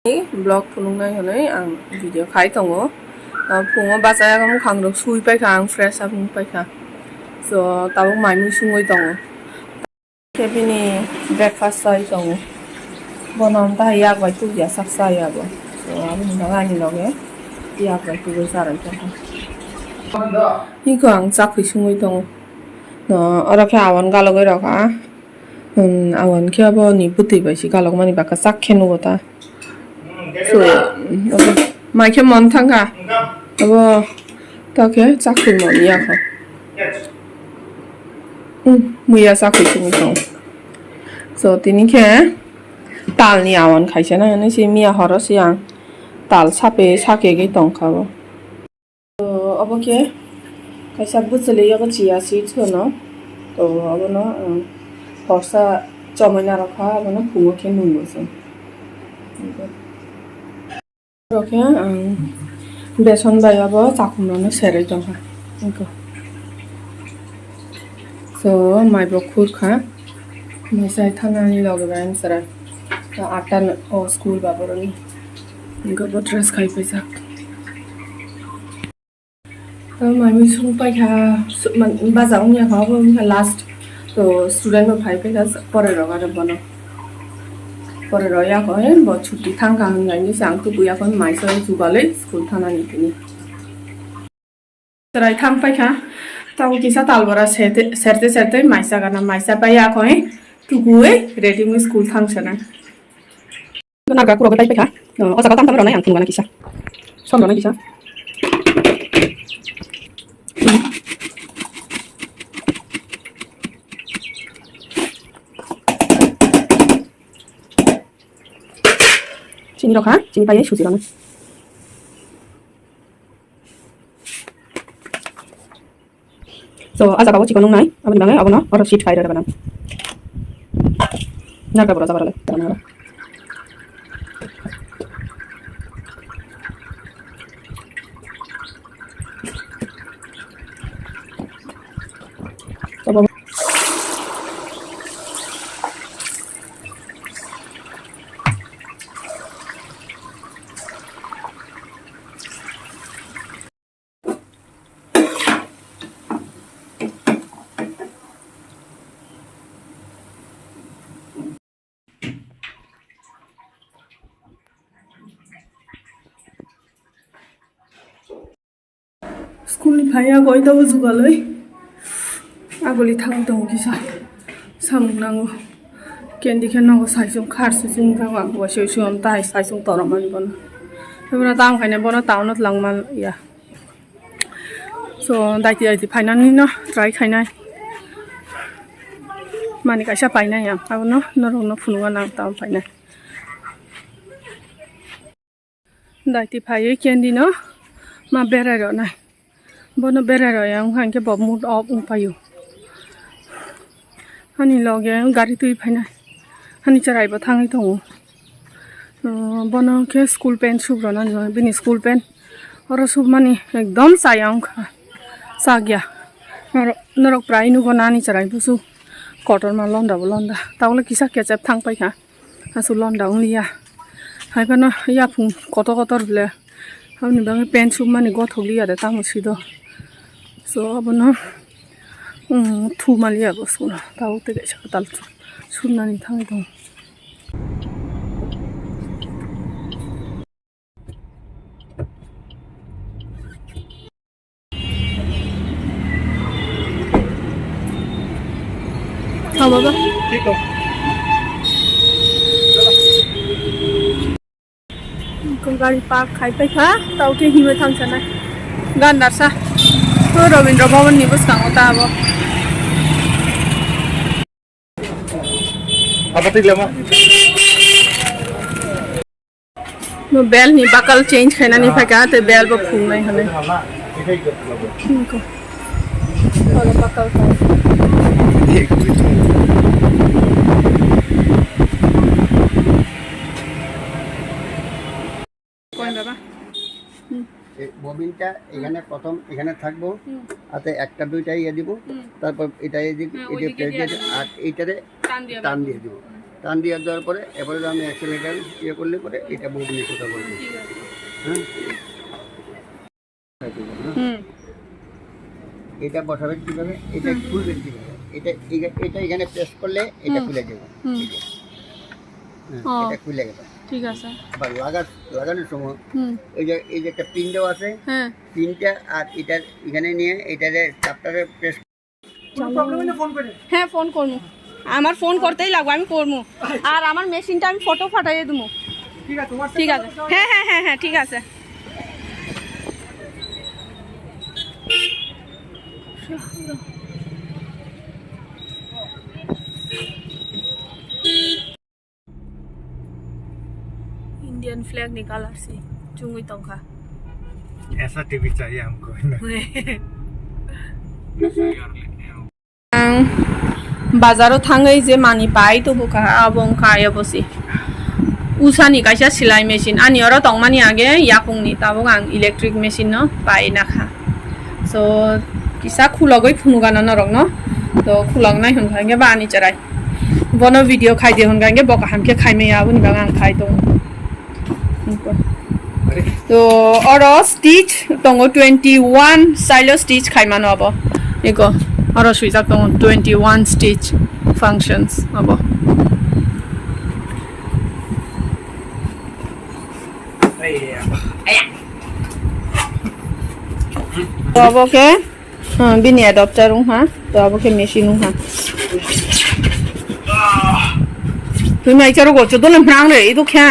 Blog phunungnai honai ang video khai tongo phungo bachaya kamu khangrok sui paikha ang fresh apung paikha so tabuk maimui sungoi tongo kebini breakfast sai tongo bonom ta yak bai tu ya saksa ya bo so abuni nangani loge yak bai tu sarai tongo iko ang chakri sungoi tongo no ora khe awan galogoi rokha awan khe abo ni puti bai si galog mani baka chak khenu gota so mai khe mon thanga abo ta khe chakri mon ya kho muya chakri sungoi tongo so tini khe tal ni awan khaise na ne si miya horo siang tal sape sake ge tongkha bo so abo khe kaisa buchele abo chia seeds hono to abo no horsa chomaina rakha abo no phungo khe nungbo so okay beson bai abo chakumrano serai tongkha inko so mai bro khurkha mai sai thanani loge ban sara atta o school baboroni inko bo dress khai paisa mai mi sung paikha baza ungya khabo last to student no phai paikha pore roga ro bono pore roya ko bo chutti thangka ngai ni sang tu buya kon mai sai jugale school thanani tini trai thang paikha tau kisa talbora serte maisa gana maisa paya ko tu gue ready mu school thang sana naga kuro bai paikha o jaga tam tam rona yang thungana kisa som rona kisa chini rokha chini paye suji rona so aja kawo chicken nai abani bangai abono oro sheet khai ra banam naga bora jabarale tanara school ni phaya goi daw jugaloi agoli thang dong kisa samnango kendi khenango saisung khar su jing ka wa bo soi suam tai saisung toroman bon hebra tang khaine bona taunot langmal ya so daiti phainani no try khainai mani kaisa painai ya abono norong no phunwa nang taun painai daiti phai kendi no ma berai ro nai bono berai ro yang hanke bob mood off payu hani loge gari tui phainai hani charai ba thangi tongo bono ke school pen subro na bini school pen oro sub mani ekdom sayang kha sagya norok prai nu go nani charai busu cotton ma londa tawle kisa kechap thang pai kha asu londa unglia hai bano ya phung kotor le amni bang pen sub mani go thogli ade tamu sido so abono thu malia bosu taw te ge tal sunani thangi dong ha baba ठीक है con gari park khai pai kha taw ke hi thang sana gandar sa to Rabindra Bhavan ni bus kang ta abo apa ti lama no bel ni bakal change khaina ni phaka te bel ba phung nai hale ko ora bakal ka কোন বাবা ববিনটা এখানে প্রথম এখানে থাকবো আতে একটা দুইটা ইয়ে দিব তারপর এটা এই যে আর এইটারে টান দিয়ে দিব টান দিয়ে দেওয়ার পরে এবারে আমি অ্যাক্সিলেটার ইয়ে করলে পরে এটা বুক নিয়ে কথা বলবো। হ্যাঁ, হুম এটা বসাবেন কীভাবে, এটা খুলবেন কীভাবে, এটা এখানে প্রেস করলে এটা খুলে যাবে। হুম হ্যাঁ, এটা খুলে গেল। ঠিক আছে। আবার লাগানোর সময় হুম এই যে একটা পিন দেওয়া আছে, হ্যাঁ পিনটা আর এটার এখানে নিয়ে এটারে চাপটারে প্রেস। হ্যাঁ ফোন করবো, আমার ফোন করতেই লাগবে, আমি করবো। আর আমার মেশিনটা আমি ফটো ফাটাইয়ে দেবো। ঠিক আছে, হ্যাঁ হ্যাঁ হ্যাঁ হ্যাঁ ঠিক আছে। इंडियन फ्लैग निकाला सी चुंगी तंखा ऐसा टीवी चाहिए हमको बाजाराव थाङै जे मानि बाय तो बुका आबं खाय बसि उसानि काइसा सिलाइ मेसिन आनि अर तंमानि आगे याकुंनि ताबो आं इलेक्ट्रिक मेसिन न बाय नाखा सो किसा खुलगै फुनुगान नरक न तो खुलग नाय हुनखांगे बानि चराय बनो भिडियो खाइ दे हुनखांगे बका हमके खाइमे आबुनि बां आं खाइ दं तो और स्टिच तंगो 21 साइलो स्टिच खाइमानो अब इको और सुइजाक तंगो 21 स्टिच functions अब तो अब के बिनि एडाप्टर हां तो अब के मेसिन हां तुम माइचारो गोचो तो लम्रांग रे इदो ख्या